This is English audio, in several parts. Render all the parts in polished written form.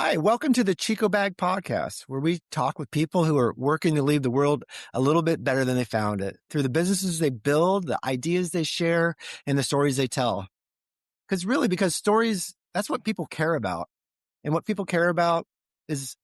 Hi, welcome to the ChicoBag podcast, where we talk with people who are working to leave the world a little bit better than they found it through the businesses they build, the ideas they share, and the stories they tell. Because stories, that's what people care about. And what people care about is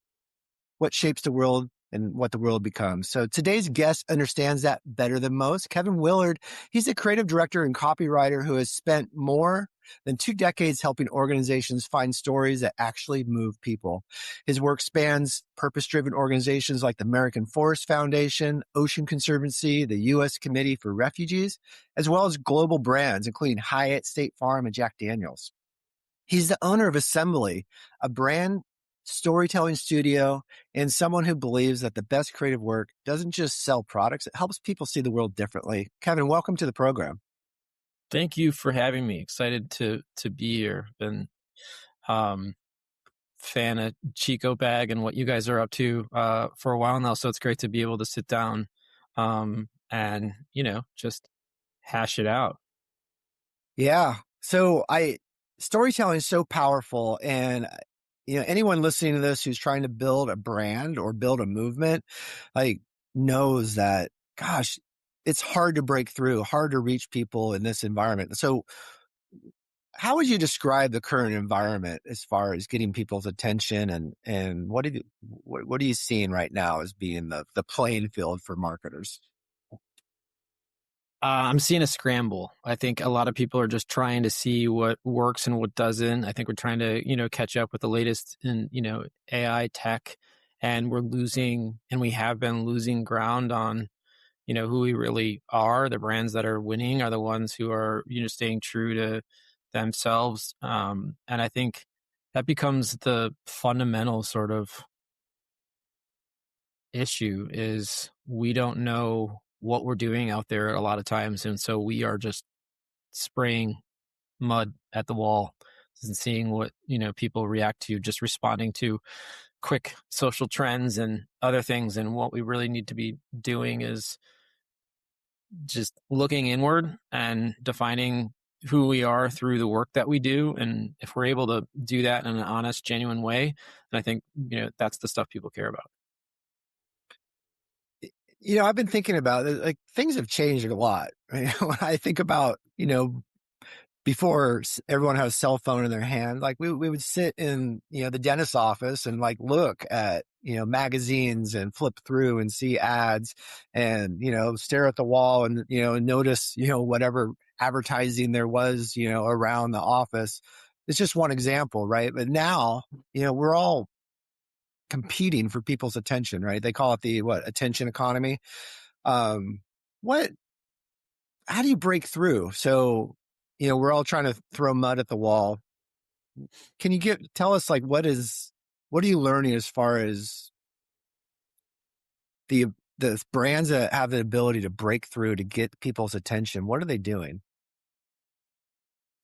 what shapes the world and what the world becomes. So today's guest understands that better than most. Kevin Willard, he's a creative director and copywriter who has spent more than 2 decades helping organizations find stories that actually move people. His work spans purpose-driven organizations like the American Forest Foundation, Ocean Conservancy, the U.S. Committee for Refugees, as well as global brands, including Hyatt, State Farm, and Jack Daniels. He's the owner of Assembly, a brand storytelling studio, and someone who believes that the best creative work doesn't just sell products, it helps people see the world differently. Kevin, welcome to the program. Thank you for having me. Excited to be here. Been fan of ChicoBag and what you guys are up to for a while now. So it's great to be able to sit down and just hash it out. Yeah. Storytelling is so powerful, and anyone listening to this who's trying to build a brand or build a movement, knows that, gosh, it's hard to break through, hard to reach people in this environment. So how would you describe the current environment as far as getting people's attention, and what are you seeing right now as being the playing field for marketers? I'm seeing a scramble. I think a lot of people are just trying to see what works and what doesn't. I think we're trying to, catch up with the latest in, AI tech, and we have been losing ground on, who we really are. The brands that are winning are the ones who are, staying true to themselves. And I think that becomes the fundamental sort of issue is we don't know what we're doing out there a lot of times. And so we are just spraying mud at the wall and seeing what, people react to, just responding to quick social trends and other things. And what we really need to be doing is just looking inward and defining who we are through the work that we do. And if we're able to do that in an honest, genuine way, then I think, that's the stuff people care about. I've been thinking about it, things have changed a lot. When I think about, before everyone had a cell phone in their hand, we would sit in, the dentist's office and look at, magazines and flip through and see ads and, stare at the wall and, notice, whatever advertising there was, around the office. It's just one example, right? But now, we're all competing for people's attention, right? They call it the attention economy. How do you break through? So, we're all trying to throw mud at the wall. Can you tell us what are you learning as far as the brands that have the ability to break through to get people's attention? What are they doing?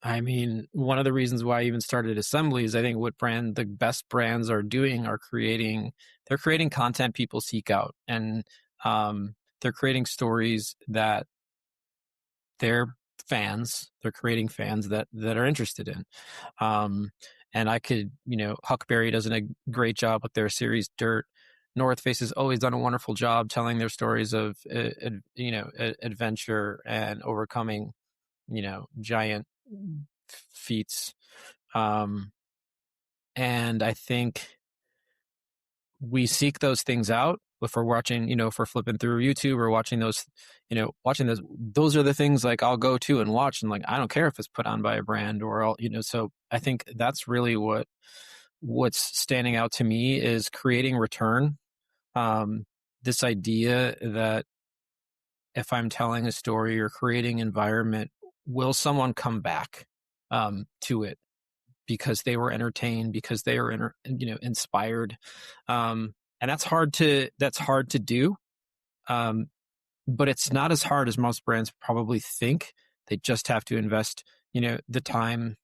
I mean, one of the reasons why I even started Assembly is I think what the best brands are doing are they're creating content people seek out, and they're creating stories that they're creating fans that are interested in. And Huckberry does a great job with their series Dirt. North Face has always done a wonderful job telling their stories of, adventure and overcoming, giant feats. And I think we seek those things out if we're watching, if we're flipping through YouTube or watching those, those are the things I'll go to and watch, and I don't care if it's put on by a brand or so I think that's really what's standing out to me is creating return. This idea that if I'm telling a story or creating environment, will someone come back to it because they were entertained, because they were inspired, and that's hard to do, but it's not as hard as most brands probably think. They just have to invest the time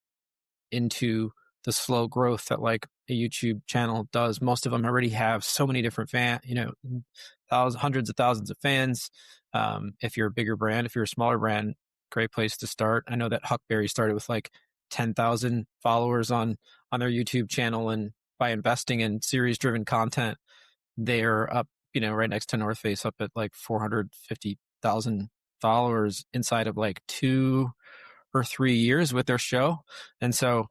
into the slow growth that a YouTube channel does. Most of them already have so many different hundreds of thousands of fans. If you're a bigger brand, if you're a smaller brand, great place to start. I know that Huckberry started with 10,000 followers on their YouTube channel, and by investing in series driven content, they're up, right next to North Face, up at like 450,000 followers inside of like 2 or 3 years with their show. And so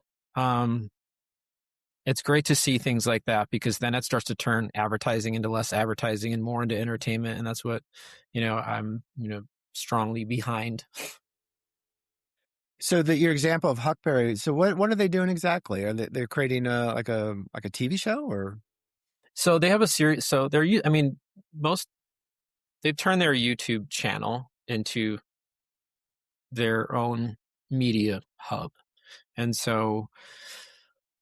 it's great to see things like that, because then it starts to turn advertising into less advertising and more into entertainment. And that's what, I'm, strongly behind. So your example of Huckberry. So what are they doing exactly? Are they're creating like a TV show or? So they have a series. So I mean, they've turned their YouTube channel into their own media hub. And so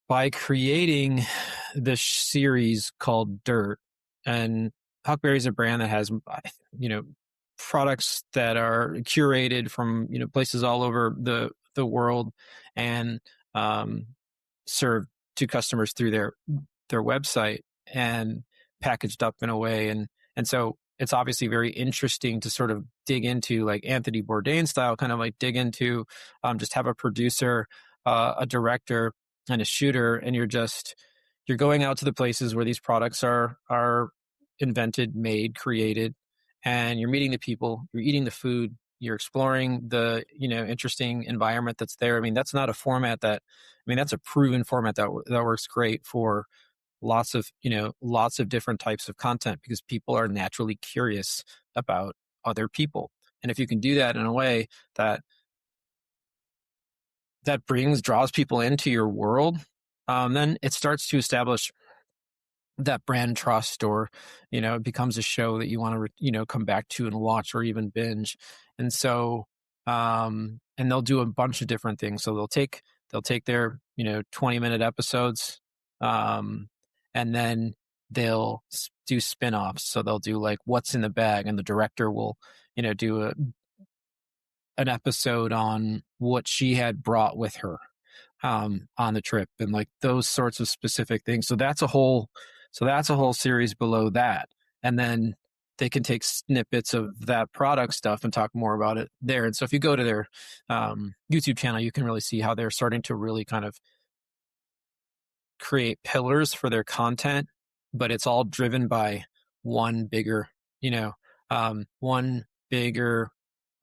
by creating this series called Dirt, and Huckberry is a brand that has, products that are curated from, places all over the world, and served to customers through their website and packaged up in a way. And so it's obviously very interesting to sort of dig into, like Anthony Bourdain style, kind of like dig into, just have a producer, a director, and a shooter, and you're going out to the places where these products are invented, made, created, and you're meeting the people, you're eating the food, you're exploring the interesting environment that's there. I mean, that's not a format that, I mean, that's a proven format that works great for lots of different types of content, because people are naturally curious about other people. And if you can do that in a way that draws people into your world, then it starts to establish that brand trust, or it becomes a show that you want to come back to and watch, or even binge. And so and they'll do a bunch of different things. So they'll take their 20-minute episodes, and then they'll do spin-offs. So they'll do like What's in the Bag, and the director will do an episode on what she had brought with her on the trip, and like those sorts of specific things. So that's a whole series below that. And then they can take snippets of that product stuff and talk more about it there. And so if you go to their YouTube channel, you can really see how they're starting to really kind of create pillars for their content, but it's all driven by one bigger, one bigger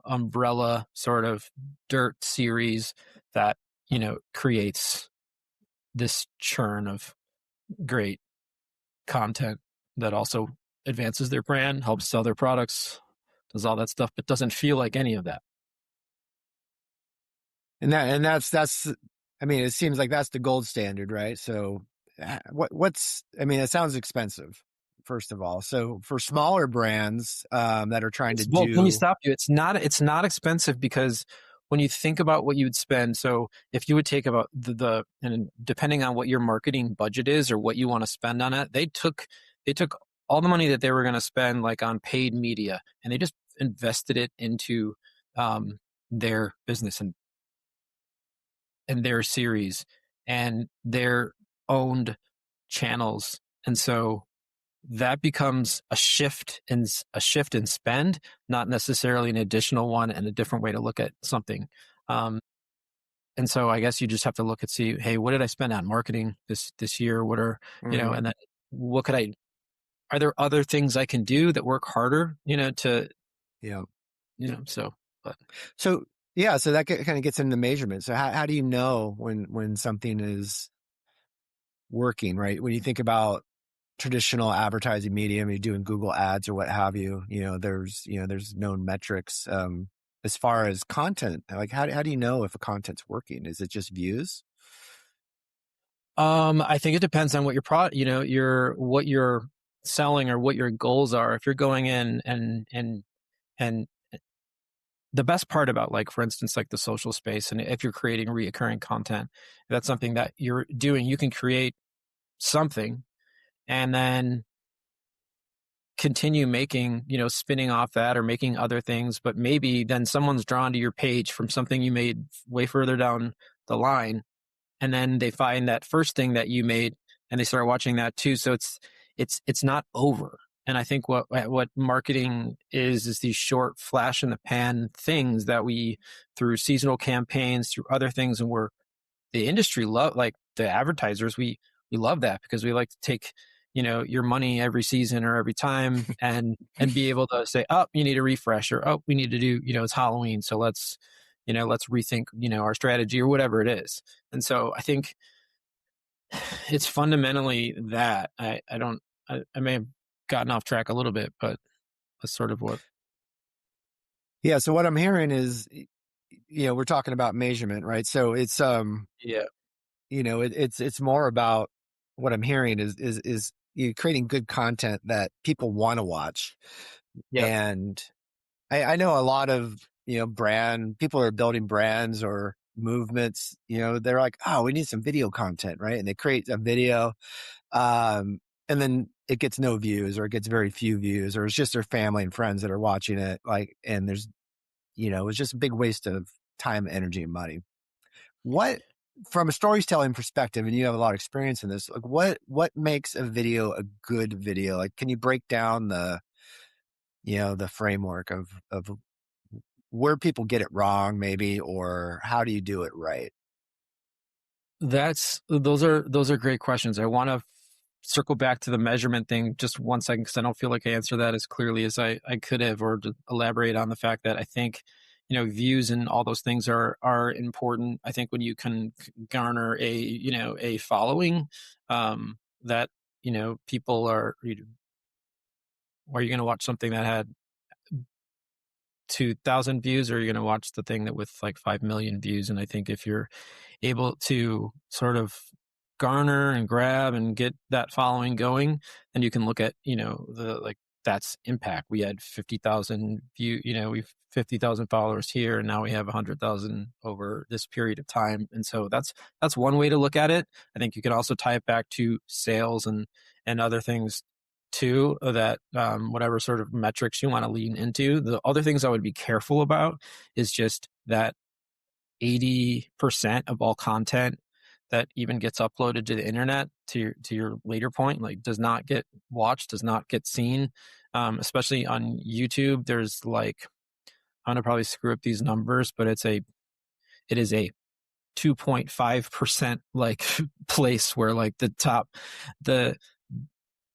umbrella sort of Dirt series that creates this churn of great content that also advances their brand, helps sell their products, does all that stuff, but doesn't feel like any of that. And that's I mean, it seems like that's the gold standard, right? So I mean, it sounds expensive, first of all. So for smaller brands that are trying to Well, do. let me stop you. It's not expensive, because when you think about what you would spend, so if you would take about and depending on what your marketing budget is or what you want to spend on it, they took all the money that they were going to spend like on paid media, and they just invested it into their business and their series and their owned channels. And so that becomes a shift in spend, not necessarily an additional one and a different way to look at something. And so I guess you just have to look and see, hey, what did I spend on marketing this year? What are, and then what are there other things I can do that work harder, to, Yeah. So, but. So, yeah, so that kind of gets into measurement. So how do you know when something is working, right? When you think about traditional advertising medium, you're doing Google ads or what have you, there's known metrics. As far as content, like how do you know if a content's working? Is it just views? I think it depends on what your product, what you're selling or what your goals are. If you're going in and the best part about, like, for instance, like the social space, and if you're creating reoccurring content, if that's something that you're doing, you can create something and then continue making, spinning off that or making other things. But maybe then someone's drawn to your page from something you made way further down the line, and then they find that first thing that you made and they start watching that too. So it's not over. And I think what marketing is these short flash in the pan things that we, through seasonal campaigns, through other things, and we're the industry love, like the advertisers, we we love that because we like to take, your money every season or every time and be able to say, oh, you need a refresh, or, oh, we need to do, it's Halloween. So let's rethink, our strategy or whatever it is. And so I think it's fundamentally that. I may have gotten off track a little bit, but that's sort of what. Yeah. So what I'm hearing is, we're talking about measurement, right? So it's, Yeah. it's more about what I'm hearing is you creating good content that people want to watch. Yep. And I know a lot of, brand people are building brands or movements, they're like, oh, we need some video content, right? And they create a video, um, and then it gets no views or it gets very few views, or it's just their family and friends that are watching it. Like, and there's, it's just a big waste of time, energy, and money. What, from a storytelling perspective, and you have a lot of experience in this, like what makes a video a good video? Like, can you break down the framework of where people get it wrong, maybe, or how do you do it right? Those are great questions. I want to circle back to the measurement thing just 1 second, because I don't feel like I answered that as clearly as I could have, or to elaborate on the fact that I think, views and all those things are important. I think when you can garner a following, that, people are you going to watch something that had 2,000 views, or are you going to watch the thing that with like 5 million views? And I think if you're able to sort of garner and grab and get that following going, then you can look at, the, like, that's impact. We had 50,000 we've 50,000 followers here, and now we have 100,000 over this period of time. And so that's one way to look at it. I think you can also tie it back to sales and other things too, that whatever sort of metrics you want to lean into. The other things I would be careful about is just that 80% of all content that even gets uploaded to the internet, to your later point, like, does not get watched, does not get seen. Especially on YouTube, there's like, I'm gonna probably screw up these numbers, but it is a 2.5% like place where like the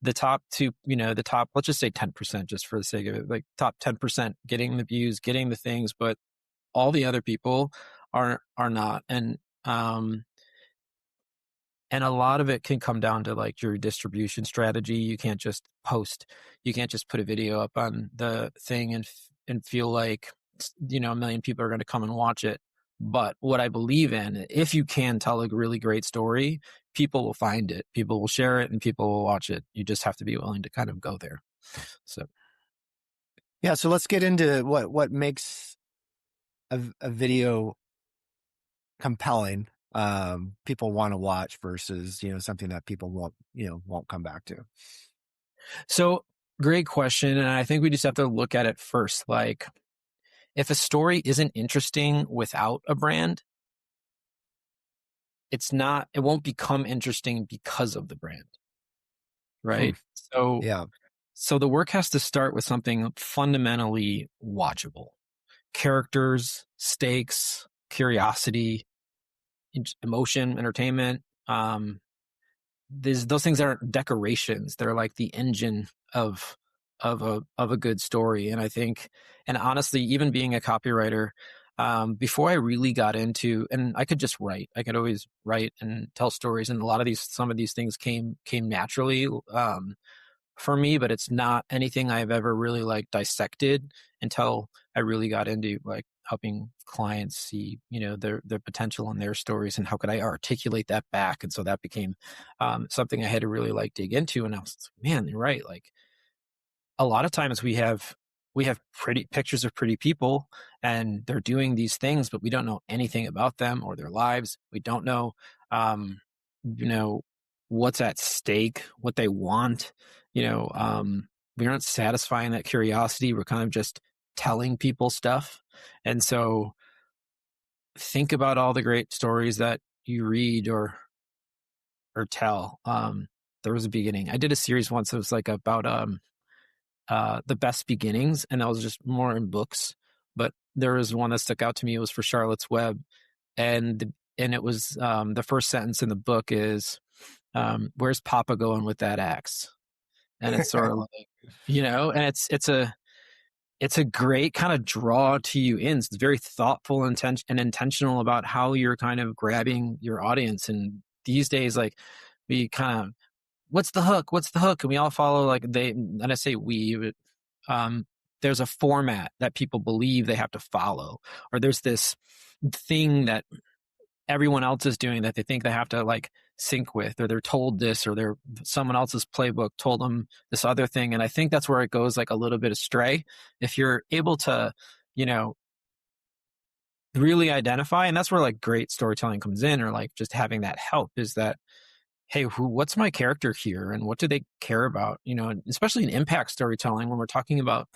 the top two, the top, let's just say 10%, just for the sake of it, like top 10% getting the views, getting the things, but all the other people are not. And a lot of it can come down to like your distribution strategy. You can't just put a video up on the thing and feel like, a million people are going to come and watch it. But what I believe in, if you can tell a really great story, people will find it, people will share it, and people will watch it. You just have to be willing to kind of go there. So Yeah. So let's get into what makes a video compelling, people want to watch versus, something that people won't come back to. So great question. And I think we just have to look at it first. Like, if a story isn't interesting without a brand, it won't become interesting because of the brand. Right. So, Yeah. so the work has to start with something fundamentally watchable: characters, stakes, curiosity, emotion, entertainment. Those things aren't decorations. They're like the engine of a good story. And I think, and honestly, even being a copywriter, before I really got into, and I could just write, I could always write and tell stories, and some of these things came naturally for me, but it's not anything I've ever really like dissected until I really got into like helping clients see, their potential in their stories, and how could I articulate that back. And so that became something I had to really like dig into. And I was like, man, you're right. Like, a lot of times we have pretty pictures of pretty people, and they're doing these things, but we don't know anything about them or their lives. We don't know, um, you know, what's at stake, what they want. We aren't satisfying that curiosity. We're kind of just telling people stuff. And so think about all the great stories that you read or tell. There was a beginning. I did a series once that was like about the best beginnings, and that was just more in books. But there was one that stuck out to me. It was for Charlotte's Web, and it was the first sentence in the book is, Where's Papa going with that axe? And it's sort of like, and it's a great kind of draw to you in. It's very thoughtful and intentional about how you're kind of grabbing your audience. And these days, like, we kind of, what's the hook? What's the hook? And we all follow, like, and I say we, but there's a format that people believe they have to follow, or there's this thing that everyone else is doing that they think they have to, like, sync with, or they're told this, or they're someone else's playbook told them this other thing. And I think that's where it goes, like, a little bit astray. If you're able to, really identify, and that's where, like, great storytelling comes in, or like just having that help, is that, hey, what's my character here, and what do they care about? Especially in impact storytelling, when we're talking about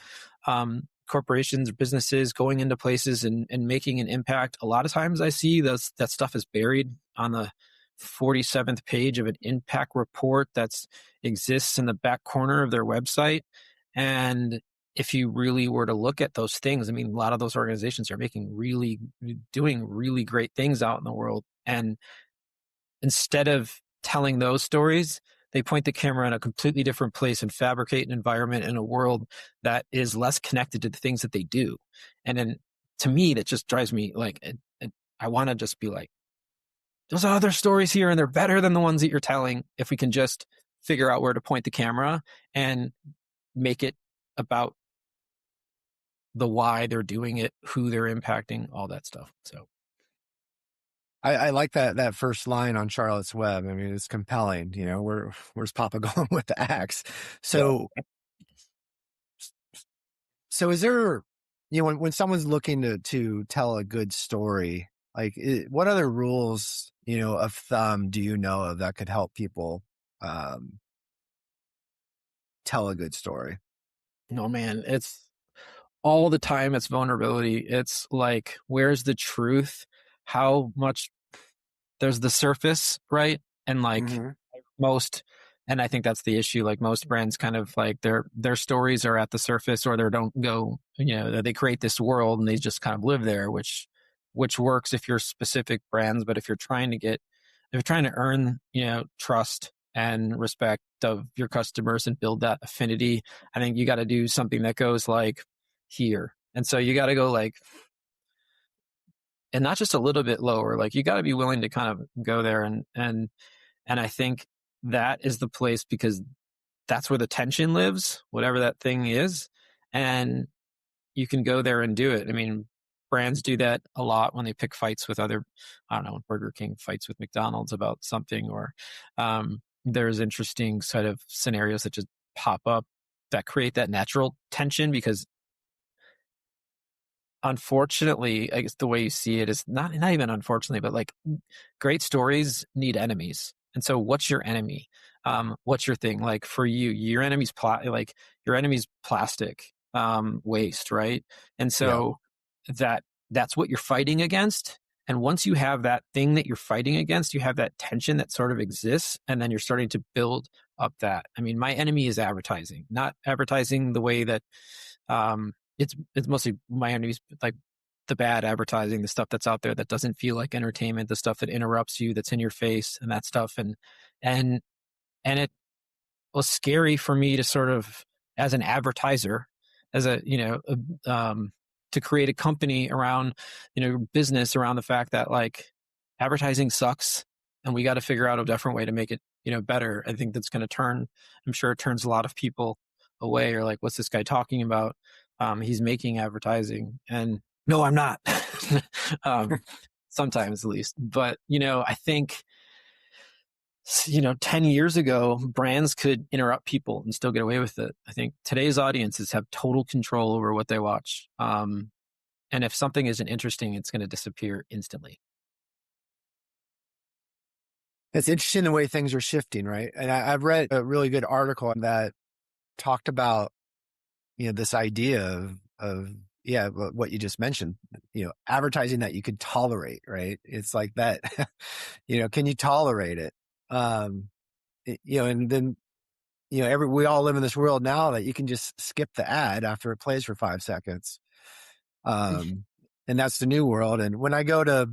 corporations or businesses going into places and making an impact. A lot of times I see that stuff is buried on the 47th page of an impact report that exists in the back corner of their website. And if you really were to look at those things, I mean, a lot of those organizations are doing really great things out in the world. And instead of telling those stories, they point the camera in a completely different place and fabricate an environment in a world that is less connected to the things that they do. And then, to me, that just drives me, like, I want to just be like, there's other stories here, and they're better than the ones that you're telling, if we can just figure out where to point the camera and make it about the why they're doing it, who they're impacting, all that stuff. So I like that first line on Charlotte's Web. I mean, it's compelling. Where's Papa going with the axe? So, so is there, when someone's looking to tell a good story, like, what other rules, of thumb do you know of that could help people tell a good story? No, man, it's all the time. It's vulnerability. It's like, where's the truth? How much there's the surface, right? And, like, Mm-hmm. most, and I think that's the issue. Like, most brands kind of, like, their stories are at the surface, or they don't go, they create this world and they just kind of live there, which works if you're specific brands. But if you're trying to earn, trust and respect of your customers and build that affinity, I think you got to do something that goes, like, here. And so you got to go, like, and not just a little bit lower. Like, you got to be willing to kind of go there. And I think that is the place, because that's where the tension lives, whatever that thing is. And you can go there and do it. I mean, brands do that a lot when they pick fights with other, I don't know, Burger King fights with McDonald's about something, or there's interesting sort of scenarios that just pop up that create that natural tension, because unfortunately, I guess the way you see it is not even unfortunately, but, like, great stories need enemies. And so, what's your enemy? What's your thing? Like, for you, your enemy's plastic waste, right? And Yeah. so that's what you're fighting against. And once you have that thing that you're fighting against, you have that tension that sort of exists, and then you're starting to build up that. I mean, my enemy is advertising, not advertising the way that it's mostly my enemies, like the bad advertising, the stuff that's out there that doesn't feel like entertainment, the stuff that interrupts you, that's in your face, and that stuff. And it was scary for me to sort of, as an advertiser, as to create a company around, business around the fact that, like, advertising sucks, and we got to figure out a different way to make it, better. I think that's going to I'm sure it turns a lot of people away, or like, what's this guy talking about? He's making advertising, and no, I'm not. Sometimes, at least. But, I think, 10 years ago, brands could interrupt people and still get away with it. I think today's audiences have total control over what they watch. And if something isn't interesting, it's going to disappear instantly. It's interesting the way things are shifting, right? And I've read a really good article that talked about, this idea of what you just mentioned, advertising that you could tolerate, right? It's like that, can you tolerate it? And then, we all live in this world now that you can just skip the ad after it plays for 5 seconds. And that's the new world. And when I go to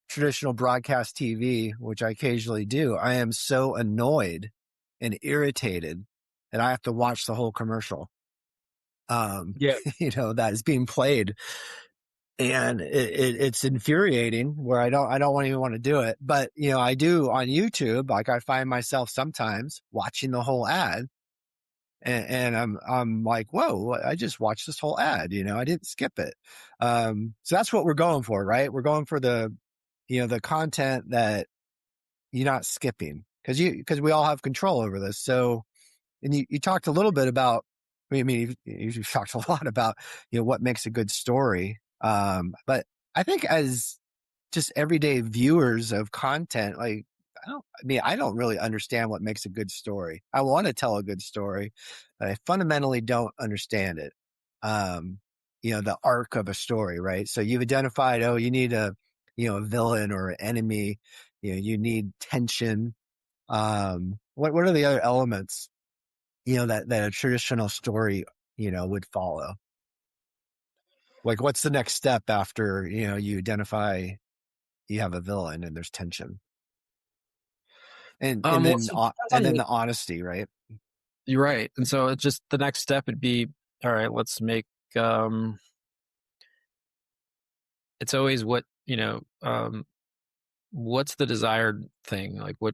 traditional broadcast TV, which I occasionally do, I am so annoyed and irritated that I have to watch the whole commercial. Yeah. That is being played, and it's infuriating where I don't even want to do it. But, I do on YouTube. Like, I find myself sometimes watching the whole ad, and I'm like, whoa, I just watched this whole ad. I didn't skip it. So that's what we're going for, right? We're going for the content that you're not skipping, because we all have control over this. So, and you talked a little bit about, I mean, you talked a lot about, what makes a good story. But I think as just everyday viewers of content, like, I don't really understand what makes a good story. I want to tell a good story, but I fundamentally don't understand it. The arc of a story, right? So you've identified, you need a villain or an enemy, you need tension. What are the other elements, that a traditional story, would follow? Like, what's the next step after, you identify you have a villain and there's tension, and Well, so it depends on the honesty, right? you're right. And so it's just the next step would be, all right, let's make, it's always what's the desired thing? Like what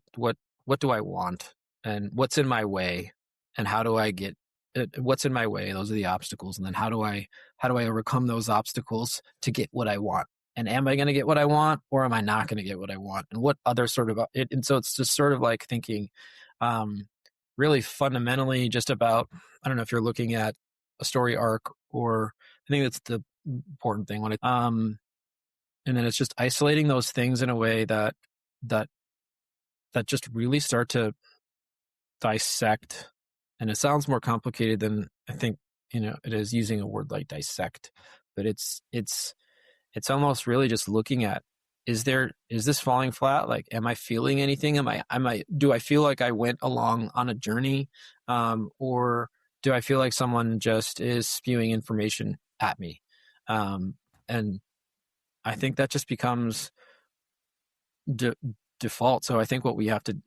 do I want, and what's in my way, and how do I get it? What's in my way? Those are the obstacles. And then how do I overcome those obstacles to get what I want? And am I going to get what I want, or am I not going to get what I want? And what other sort of it? And so it's just sort of like thinking, really fundamentally just about, I don't know if you're looking at a story arc, or I think that's the important thing and then it's just isolating those things in a way that just really start to dissect. And it sounds more complicated than I think it is, using a word like dissect, but it's almost really just looking at, is this falling flat? Like, am I feeling anything? Do I feel like I went along on a journey, or do I feel like someone just is spewing information at me? And I think that just becomes default. So I think what we have to,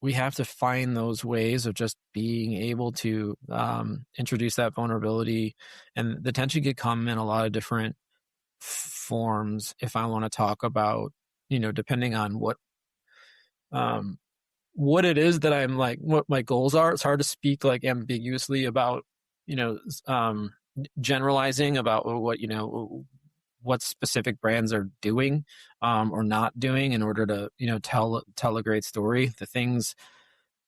we have to find those ways of just being able to introduce that vulnerability, and the tension could come in a lot of different forms. If I want to talk about, depending on what it is that I'm like, what my goals are, it's hard to speak like ambiguously about, generalizing about what specific brands are doing or not doing in order to tell a great story. The things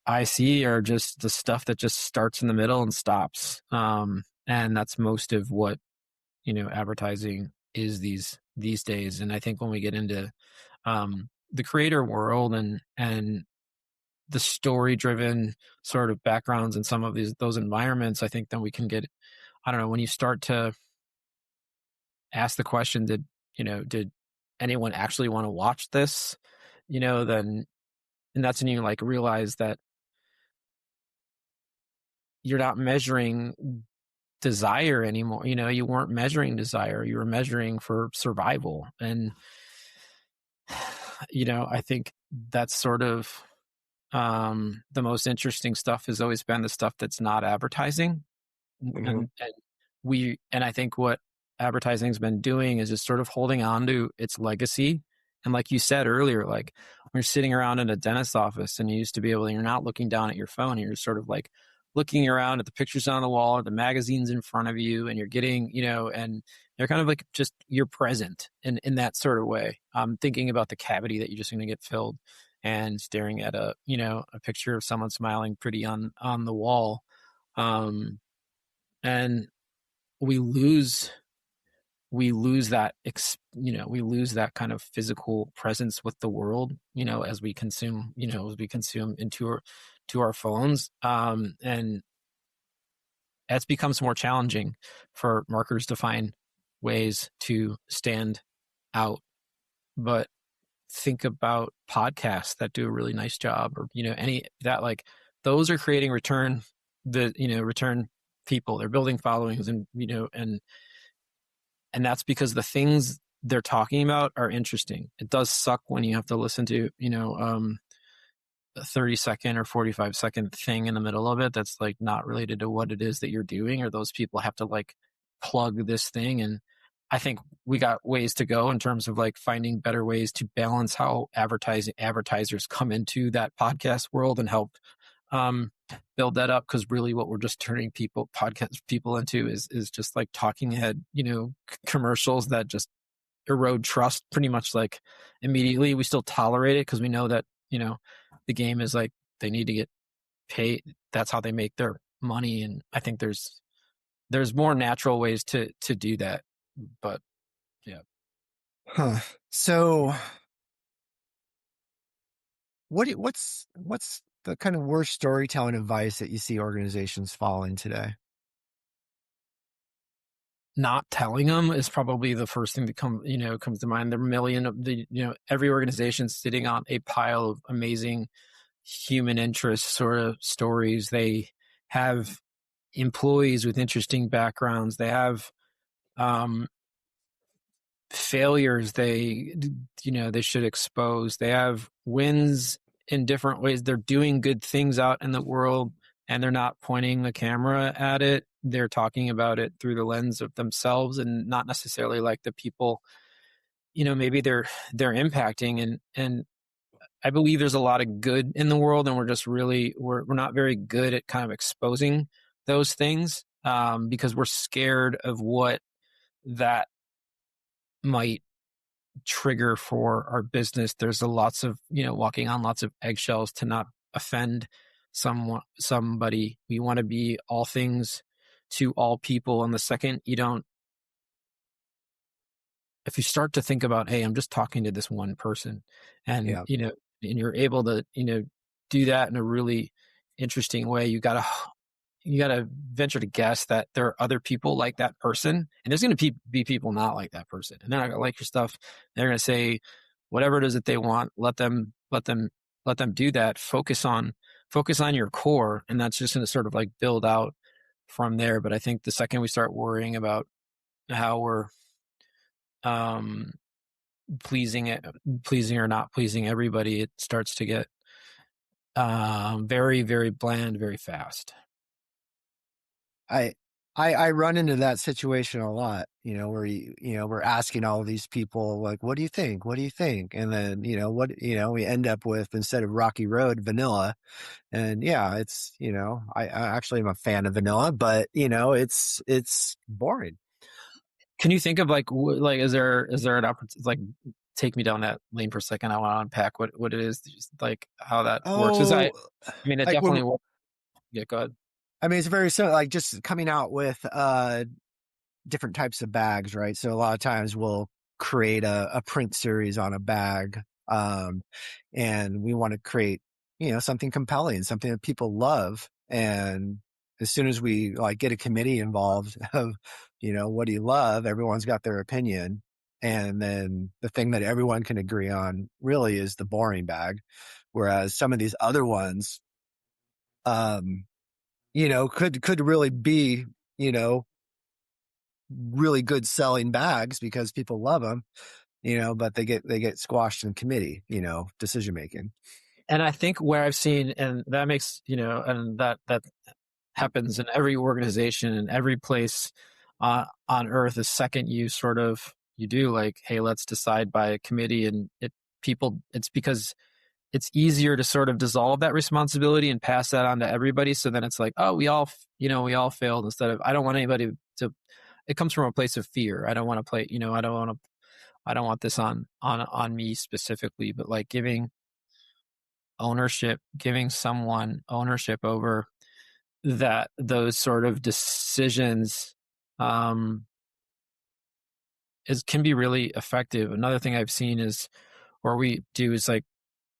I see are just the stuff that just starts in the middle and stops, and that's most of what advertising is these days. And I think when we get into the creator world and the story driven sort of backgrounds in some of those environments, I think then we can get, I don't know, when you start to ask the question, did anyone actually want to watch this? Then, and that's when you like realize that you're not measuring desire anymore. You weren't measuring desire, you were measuring for survival. And I think that's sort of the most interesting stuff has always been the stuff that's not advertising. Mm-hmm. And I think what advertising's been doing is just sort of holding on to its legacy. And like you said earlier, like when you're sitting around in a dentist's office and you used to be able to, you're not looking down at your phone, you're sort of like looking around at the pictures on the wall or the magazines in front of you, and you're getting, and you're kind of like just, you're present in that sort of way. Thinking about the cavity that you're just going to get filled, and staring at a picture of someone smiling pretty on the wall. And we lose that we lose that kind of physical presence with the world, as we consume into our phones. And it becomes more challenging for marketers to find ways to stand out. But think about podcasts that do a really nice job, or any that, like, those are creating return people. They're building followings, and and that's because the things they're talking about are interesting. It does suck when you have to listen to, a 30-second or 45-second thing in the middle of it that's like not related to what it is that you're doing, or those people have to like plug this thing. And I think we got ways to go in terms of like finding better ways to balance how advertisers come into that podcast world and help build that up. Because really what we're just turning podcast people into is just like talking head, commercials that just erode trust pretty much like immediately. We still tolerate it because we know that, the game is like they need to get paid. That's how they make their money. And I think there's more natural ways to do that. But yeah. Huh. So what's the kind of worst storytelling advice that you see organizations following today? Not telling them is probably the first thing that comes to mind. There are a million of every organization sitting on a pile of amazing human interest sort of stories. They have employees with interesting backgrounds. They have failures they should expose. They have wins in different ways. They're doing good things out in the world, and they're not pointing the camera at it. They're talking about it through the lens of themselves and not necessarily like the people, maybe they're impacting. And I believe there's a lot of good in the world, and we're just really, we're not very good at kind of exposing those things, because we're scared of what that might trigger for our business. There's lots of, walking on lots of eggshells to not offend somebody. We want to be all things to all people. And the second if you start to think about, hey, I'm just talking to this one person, and, Yeah. and you're able to, do that in a really interesting way, you gotta venture to guess that there are other people like that person, and there's going to be people not like that person, and they're not going to like your stuff. They're going to say whatever it is that they want. Let them do that. Focus on your core, and that's just going to sort of like build out from there. But I think the second we start worrying about how we're pleasing or not pleasing everybody, it starts to get very, very bland very fast. I run into that situation a lot, where we're asking all of these people like, what do you think? What do you think? And then, we end up with, instead of Rocky Road, vanilla. And yeah, it's, I actually am a fan of vanilla, but it's boring. Can you think of like is there an opportunity, like, take me down that lane for a second? I want to unpack what it is, like how that works. Because Oh, it like when, definitely works. Yeah, go ahead. I mean, it's very similar, like just coming out with, different types of bags, right? So a lot of times we'll create a print series on a bag. And we want to create, something compelling, something that people love. And as soon as we like get a committee involved of, what do you love? Everyone's got their opinion. And then the thing that everyone can agree on really is the boring bag. Whereas some of these other ones, could really be, really good selling bags because people love them, but they get squashed in committee, decision making. And I think where I've seen, and that makes, and that happens in every organization and every place on earth, the second you do like, hey, let's decide by a committee, and it's because it's easier to sort of dissolve that responsibility and pass that on to everybody. So then it's like, oh, we all failed, instead of, I don't want anybody to, it comes from a place of fear. I don't want to play, I don't want this on me specifically, but like giving someone ownership over those sort of decisions can be really effective. Another thing I've seen is, or we do, is like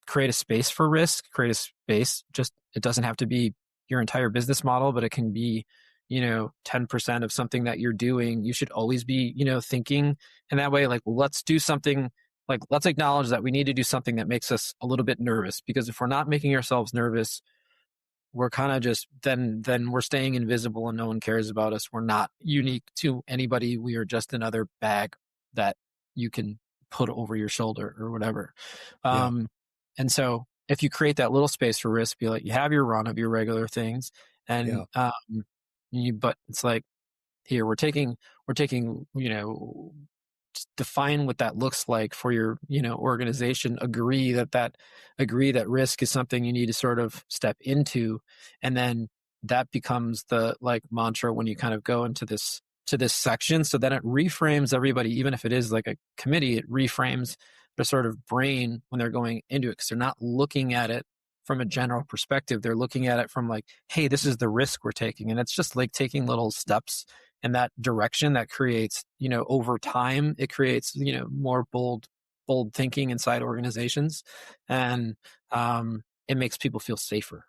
create a space for risk, create a space. Just, it doesn't have to be your entire business model, but it can be, 10% of something that you're doing. You should always be, thinking in that way, like, well, let's do something, like, let's acknowledge that we need to do something that makes us a little bit nervous, because if we're not making ourselves nervous, we're kind of just, then we're staying invisible and no one cares about us. We're not unique to anybody. We are just another bag that you can put over your shoulder or whatever. Yeah. And so if you create that little space for risk, be like, you have your run of your regular things, Yeah. and but it's like, here we're taking, define what that looks like for your, organization. Agree that risk is something you need to sort of step into, and then that becomes the like mantra when you kind of go into this to this section. So then it reframes everybody, even if it is like a committee, it reframes their sort of brain when they're going into it, because they're not looking at it from a general perspective. They're looking at it from like, hey, this is the risk we're taking. And it's just like taking little steps in that direction that creates, over time, it creates, more bold thinking inside organizations. And it makes people feel safer.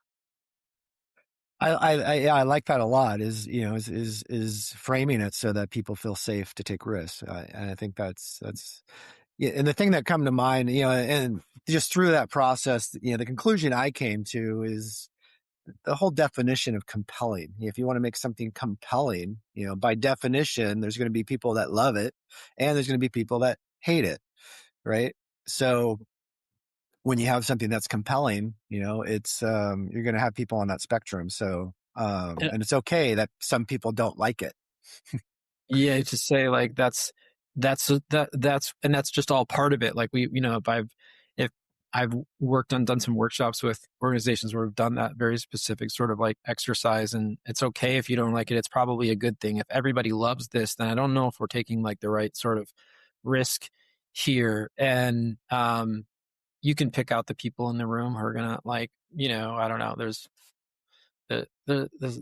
Yeah, I like that a lot. Is framing it so that people feel safe to take risks. And I think that's yeah. And the thing that come to mind, and just through that process, the conclusion I came to is the whole definition of compelling. If you want to make something compelling, by definition, there's going to be people that love it, and there's going to be people that hate it, right? So when you have something that's compelling, it's you're going to have people on that spectrum. So and it's okay that some people don't like it. Yeah, to say like that's just all part of it. Like if I've worked on done some workshops with organizations where we've done that very specific sort of like exercise, and it's okay if you don't like it. It's probably a good thing. If everybody loves this, then I don't know if we're taking like the right sort of risk here. And you can pick out the people in the room who are gonna like, I don't know, there's there's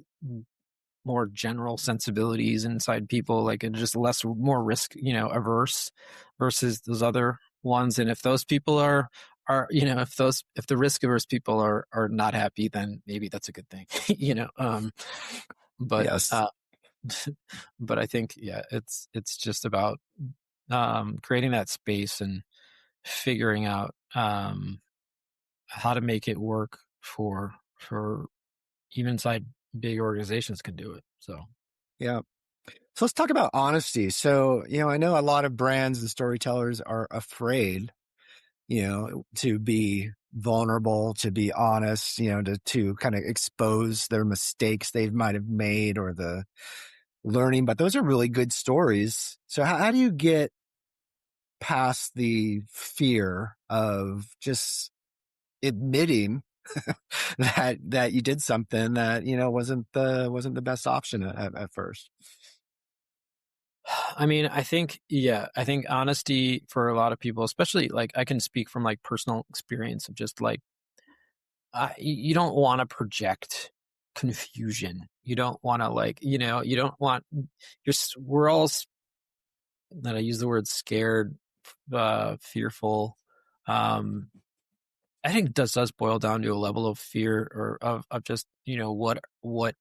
more general sensibilities inside people, like, and just more risk, averse versus those other ones. And if those people if the risk averse people are not happy, then maybe that's a good thing. But Yes. but I think, yeah, it's just about creating that space and figuring out how to make it work for even inside big organizations can do it. So Yeah. So let's talk about honesty. So, I know a lot of brands and storytellers are afraid, to be vulnerable, to be honest, to kind of expose their mistakes they might have made or the learning, but those are really good stories. So how do you get past the fear of just admitting that you did something that, wasn't the best option at first? I mean, I think honesty for a lot of people, especially like I can speak from like personal experience of just like, you don't want to project confusion. You don't want to like, you don't want, we're all, that I use the word scared, fearful. Um, I think this does boil down to a level of fear or of just, what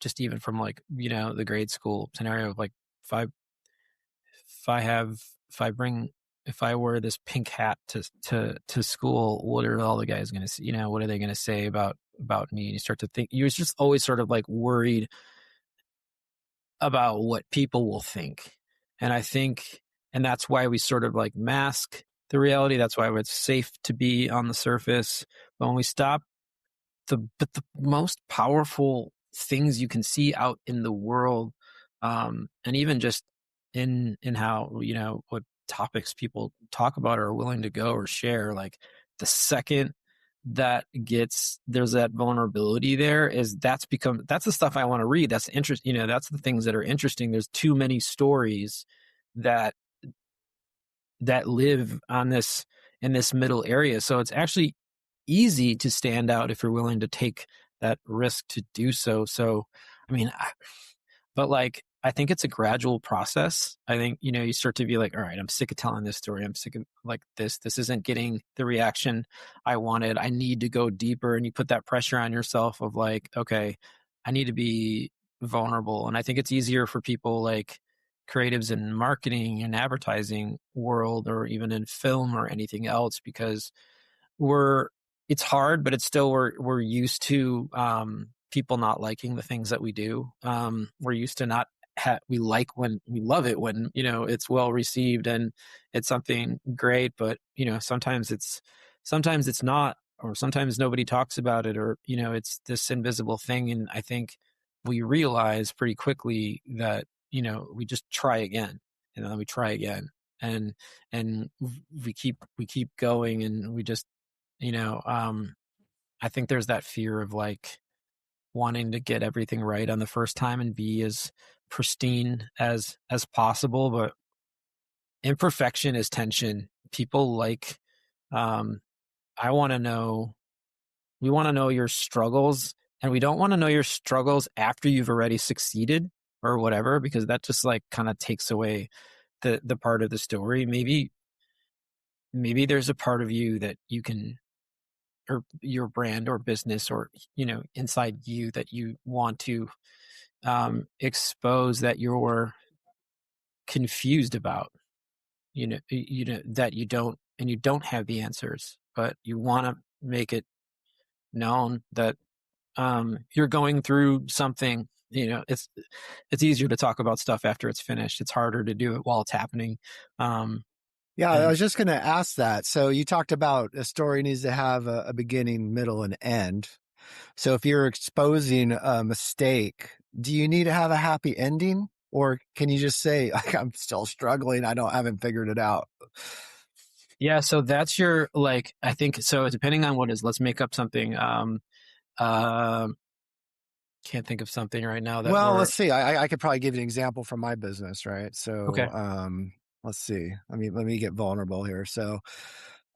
just even from like, the grade school scenario of like, if I if I have if I bring if I wear this pink hat to school, what are all the guys going to see? What are they going to say about me? And you start to think, you're just always sort of like worried about what people will think. And I think, and that's why we sort of like mask the reality. That's why it's safe to be on the surface. But when we stop, the most powerful things you can see out in the world, and even just in how, what topics people talk about or are willing to go or share, like the second there's that vulnerability there, that's the stuff I want to read. That's interest, that's the things that are interesting. There's too many stories that live on this in this middle area. So it's actually easy to stand out if you're willing to take that risk to do so. So, I mean, but like, I think it's a gradual process. I think, you start to be like, all right, I'm sick of telling this story. I'm sick of like this isn't getting the reaction I wanted. I need to go deeper. And you put that pressure on yourself of like, okay, I need to be vulnerable. And I think it's easier for people like creatives in marketing and advertising world, or even in film or anything else, because it's hard, but it's still, we're used to people not liking the things that we do. We're used to not we like when we love it when, it's well received and it's something great, but sometimes it's not, or sometimes nobody talks about it, or it's this invisible thing. And I think we realize pretty quickly that we just try again, and then we try again, and we keep going, and we just you know I think there's that fear of like wanting to get everything right on the first time and be as pristine as possible, but imperfection is tension. People like, um I want to know we want to know your struggles, and we don't want to know your struggles after you've already succeeded or whatever, because that just like kind of takes away the part of the story. Maybe there's a part of you that you can, or your brand or business, or inside you, that you want to expose, that you're confused about, that you don't have the answers, but you want to make it known that you're going through something. It's easier to talk about stuff after it's finished. It's harder to do it while it's happening. Yeah, I And was just going to ask that. So you talked about a story needs to have a beginning, middle, and end. So if you're exposing a mistake, do you need to have a happy ending? Or can you just say, like, I'm still struggling, haven't figured it out? yeah, so that's your, like, I think so, depending on what is, let's make up something. Uh, can't think of something right now that Well, we're let's see. I could probably give you an example from my business, right? okay. So, let's see. Let me get vulnerable here. So,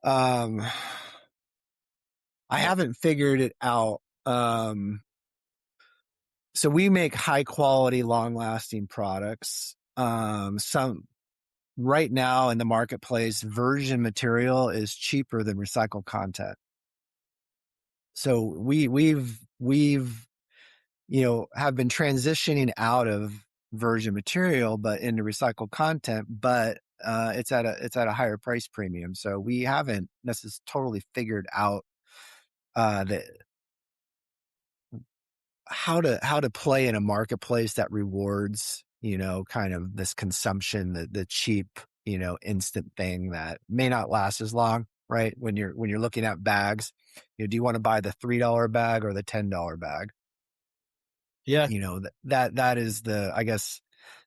um, I haven't figured it out. So we make high quality, long lasting products. Some right now in the marketplace, virgin material is cheaper than recycled content. So we've have been transitioning out of virgin material, but into recycled content, but it's at a higher price premium. So we haven't necessarily totally figured out the how to play in a marketplace that rewards, kind of this consumption, the cheap, instant thing that may not last as long, right? When you're looking at bags, do you want to buy the $3 bag or the $10 bag? Yeah. That is I guess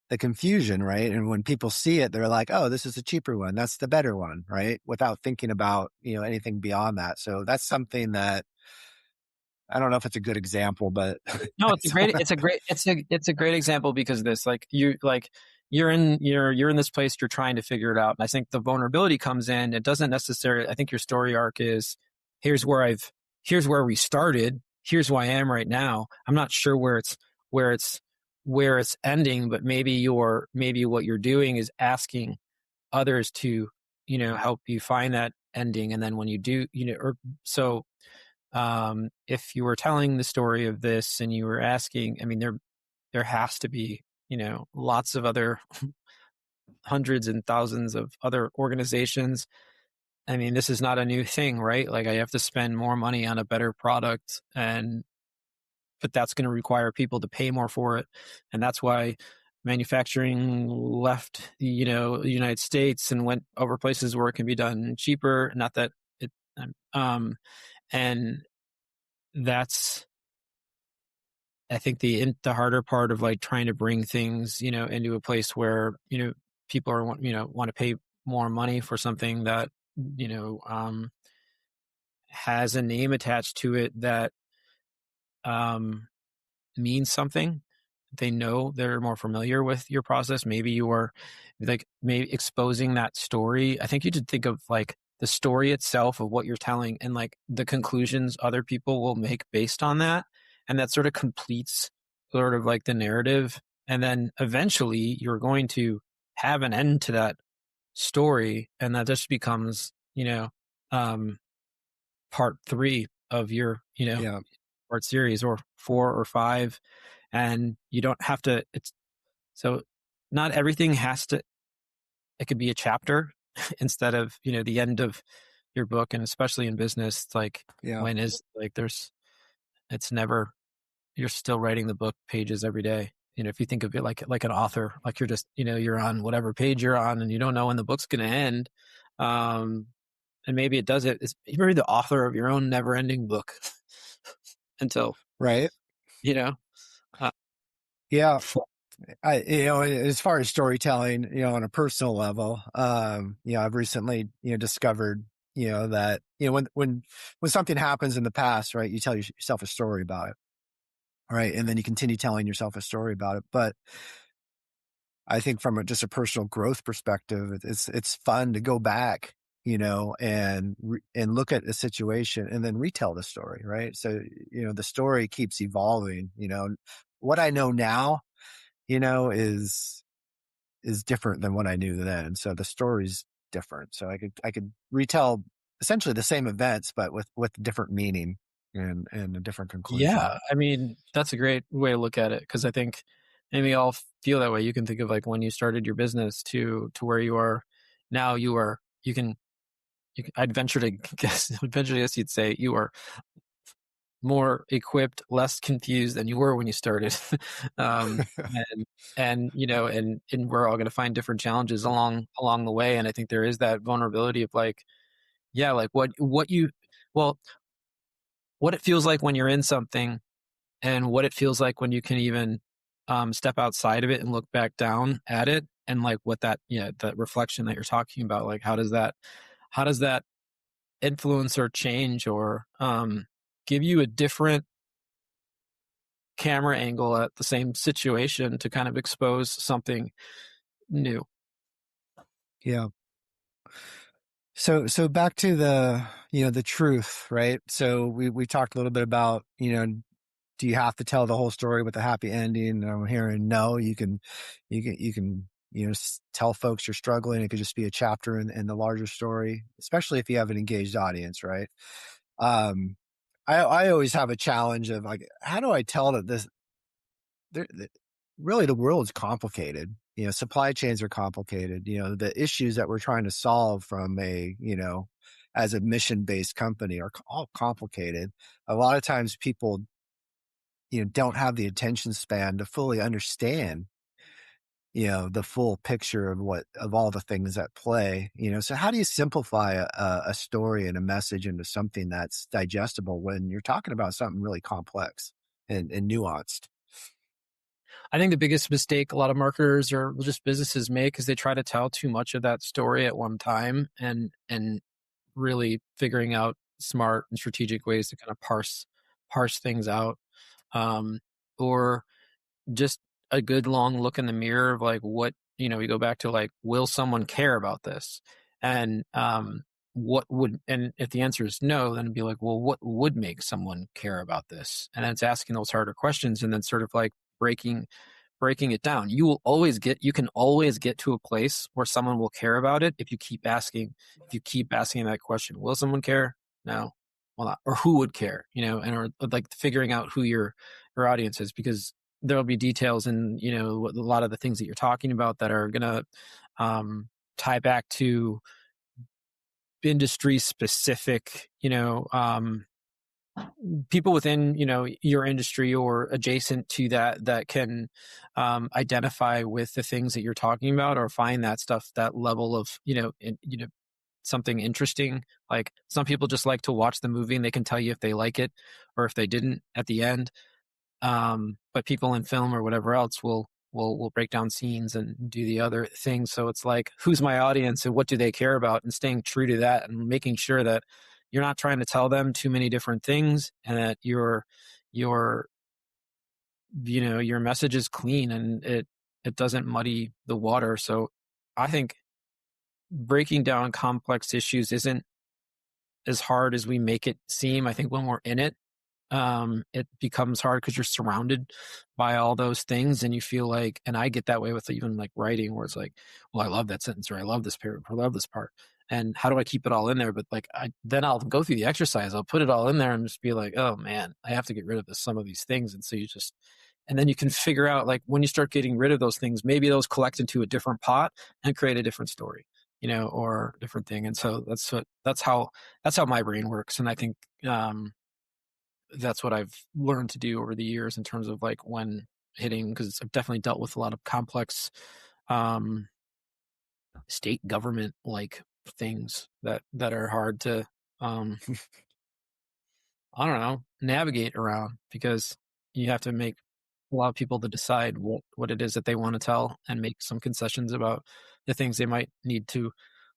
the confusion, right? And when people see it, they're like, oh, this is a cheaper one. That's the better one, right? Without thinking about, anything beyond that. So that's something that I don't know if it's a good example, but No, it's a great example, because of this, like, you're in this place, you're trying to figure it out. And I think the vulnerability comes in. It doesn't necessarily, I think your story arc is, here's here's where we started. Here's who I am right now. I'm not sure where it's, where it's ending, but maybe what you're doing is asking others to, help you find that ending. And then when you do, or so, if you were telling the story of this and you were asking, I mean, there has to be, lots of other hundreds and thousands of other organizations. I mean, this is not a new thing, right? Like, I have to spend more money on a better product, but that's going to require people to pay more for it. And that's why manufacturing left, the United States and went over places where it can be done cheaper. Not that it, and that's, I think, the harder part of like trying to bring things, into a place where, people are, want to pay more money for something that, has a name attached to it that, um, means something. They know, they're more familiar with your process. Maybe you are, like, maybe exposing that story. I think you should think of like the story itself of what you're telling, and like the conclusions other people will make based on that. And that sort of completes sort of like the narrative. And then eventually you're going to have an end to that story. And that just becomes, um, part three of your, yeah, part series, or four or five. And you don't have to, so not everything has to, it could be a chapter instead of, the end of your book. And especially in business, like, yeah. it's never, you're still writing the book pages every day. if you think of it like an author, like you're just, you're on whatever page you're on and you don't know when the book's going to end. Um, and maybe it does it. It's maybe the author of your own never ending book until, Right. you know, uh, Yeah. As far as storytelling, on a personal level, I've recently, discovered, that, when something happens in the past, right, you tell yourself a story about it. Right. And then you continue telling yourself a story about it. But I think from just a personal growth perspective, it's fun to go back, and look at a situation and then retell the story. Right. So, the story keeps evolving, what I know now, is different than what I knew then. So the story's different. So I could retell essentially the same events, but with different meaning and a different conclusion. yeah, I mean, that's a great way to look at it. Cause I think maybe we all feel that way. You can think of like when you started your business to where you are now. I'd venture to guess you'd say you are more equipped, less confused than you were when you started. um, and we're all going to find different challenges along the way. And I think there is that vulnerability of like, yeah, like well, what it feels like when you're in something and what it feels like when you can even step outside of it and look back down at it. And like what that reflection that you're talking about, like how does that influence or change or give you a different camera angle at the same situation to kind of expose something new. Yeah. So back to the truth, right? So we talked a little bit about, do you have to tell the whole story with a happy ending? And I'm hearing no, you can, tell folks you're struggling. It could just be a chapter in the larger story, especially if you have an engaged audience, right? Um, I always have a challenge of like, how do I tell that really the world's complicated. Supply chains are complicated. The issues that we're trying to solve from as a mission-based company are all complicated. A lot of times people, don't have the attention span to fully understand, the full picture of all the things at play. So how do you simplify a story and a message into something that's digestible when you're talking about something really complex and nuanced? I think the biggest mistake a lot of marketers or just businesses make is they try to tell too much of that story at one time and really figuring out smart and strategic ways to kind of parse things out. Um, or just a good long look in the mirror of like what, we go back to like, will someone care about this? And and if the answer is no, then it'd be like, well, what would make someone care about this? And then it's asking those harder questions and then sort of like breaking it down. You can always get to a place where someone will care about it if you keep asking that question. Will someone care? No. Well, not. Or who would care? Or like figuring out who your audience is, because there'll be details in, a lot of the things that you're talking about that are going to tie back to industry specific, people within your industry or adjacent to that can identify with the things that you're talking about or find that stuff, that level of something interesting. Like some people just like to watch the movie and they can tell you if they like it or if they didn't at the end. But people in film or whatever else will break down scenes and do the other things. So it's like, who's my audience and what do they care about, and staying true to that and making sure that you're not trying to tell them too many different things and that your your message is clean and it doesn't muddy the water. So I think breaking down complex issues isn't as hard as we make it seem. I think when we're in it becomes hard because you're surrounded by all those things and you feel like, and I get that way with even like writing where it's like, well, I love that sentence or I love this paragraph or I love this part. And how do I keep it all in there? But like, then I'll go through the exercise. I'll put it all in there and just be like, oh man, I have to get rid of some of these things. And so and then you can figure out like when you start getting rid of those things, maybe those collect into a different pot and create a different story, or different thing. And so that's how my brain works. And I think, that's what I've learned to do over the years in terms of like when hitting, because I've definitely dealt with a lot of complex um, state government like things that are hard to um, I don't know, navigate around, because you have to make a lot of people to decide what it is that they want to tell and make some concessions about the things they might need to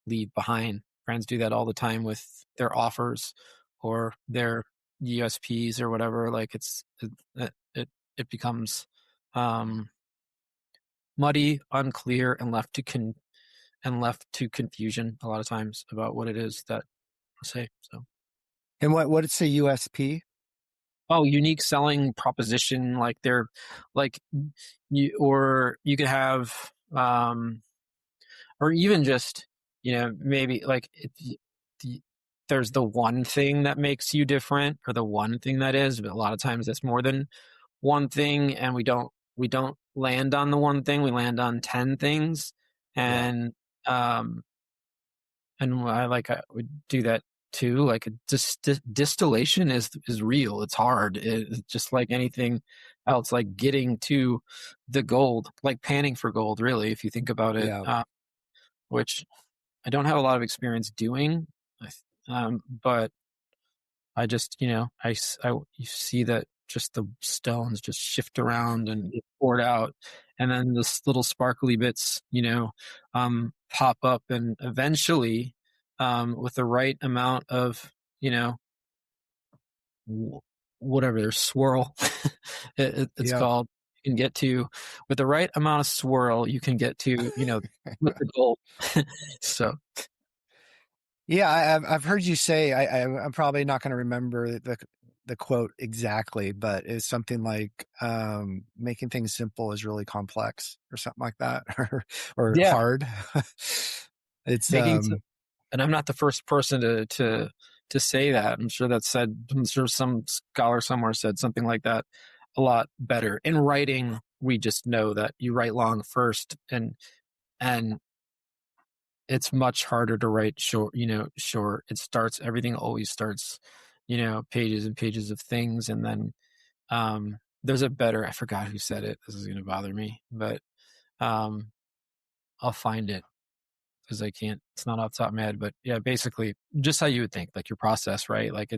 leave behind. Brands do that all the time with their offers or their USPs or whatever. Like it becomes um, muddy, unclear, and left to confusion a lot of times about what it is that I say. So. And what's a USP? Oh, unique selling proposition, like they're like or you could have or even just, maybe like the, there's the one thing that makes you different, or the one thing that is, but a lot of times it's more than one thing, and we don't land on the one thing, we land on 10 things. Yeah. And um I would do that too. Like distillation is real. It's hard. It's just like anything else, like getting to the gold, like panning for gold, really, if you think about it, Yeah. which I don't have a lot of experience doing. But I just, you see that just the stones just shift around and get poured out, and then this little sparkly bits, pop up, and eventually, with the right amount of, you know, whatever their swirl, it's Yeah. called, you can get to, with the right amount of swirl, you can get to, with the goal. So Yeah, I've heard you say, I'm probably not going to remember the quote exactly, but it's something like making things simple is really complex or something like that, or yeah, hard. It's making and I'm not the first person to say that. I'm sure some scholar somewhere said something like that a lot better. In writing, we just know that you write long first, and it's much harder to write short, short. Everything always starts, pages and pages of things, and then there's a better, I forgot who said it. This is going to bother me, but um I'll find it, because I can't, it's not off the top of my head, but yeah, basically just how you would think, like your process, right? Like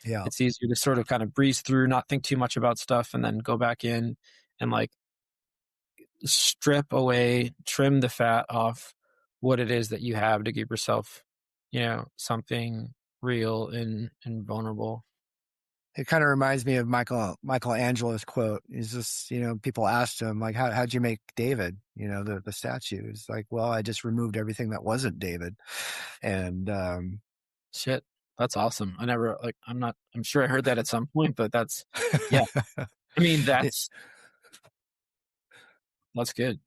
yeah. it's easier to sort of kind of breeze through, not think too much about stuff, and then go back in and like strip away, trim the fat off what it is that you have to give yourself, something real and vulnerable. It kind of reminds me of Michelangelo's quote. He's just, people asked him like, how'd you make David? The statue. It's like, well, I just removed everything that wasn't David. And Shit. That's awesome. I'm sure I heard that at some point, but yeah. I mean, it, that's good.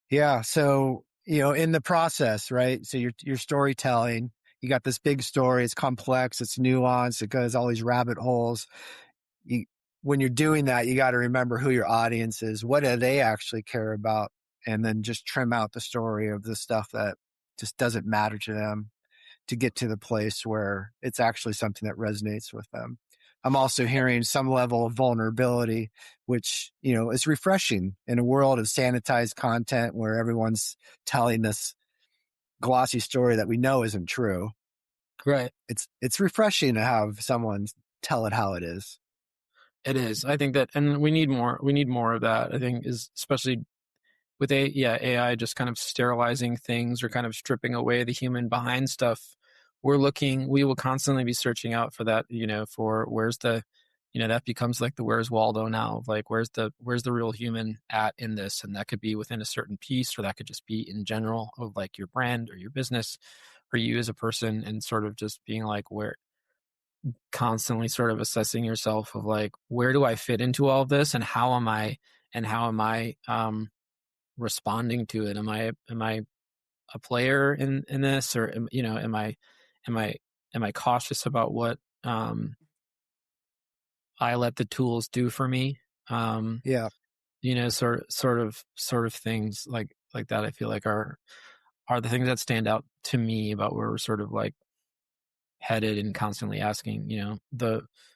yeah. So, in the process, right? So you're storytelling, you got this big story. It's complex. It's nuanced. It goes all these rabbit holes. You, when you're doing that, you got to remember who your audience is. What do they actually care about? And then just trim out the story of the stuff that just doesn't matter to them, to get to the place where it's actually something that resonates with them. I'm also hearing some level of vulnerability, which, is refreshing in a world of sanitized content where everyone's telling this glossy story that we know isn't true. Right. It's refreshing to have someone tell it how it is. It is. I think that, and we need more. We need more of that. I think, is especially with AI just kind of sterilizing things, or kind of stripping away the human behind stuff. We will constantly be searching out for that. For where's the, that becomes like the where's Waldo now. Like where's the real human at in this, and that could be within a certain piece, or that could just be in general of like your brand or your business, or you as a person, and sort of just being like, where, constantly sort of assessing yourself of like, where do I fit into all of this, and how am I responding to it? Am I a player in this, or am I am I cautious about what I let the tools do for me? um Yeah. sort of things like that, I feel like are the things that stand out to me about where we're sort of like headed, and constantly asking,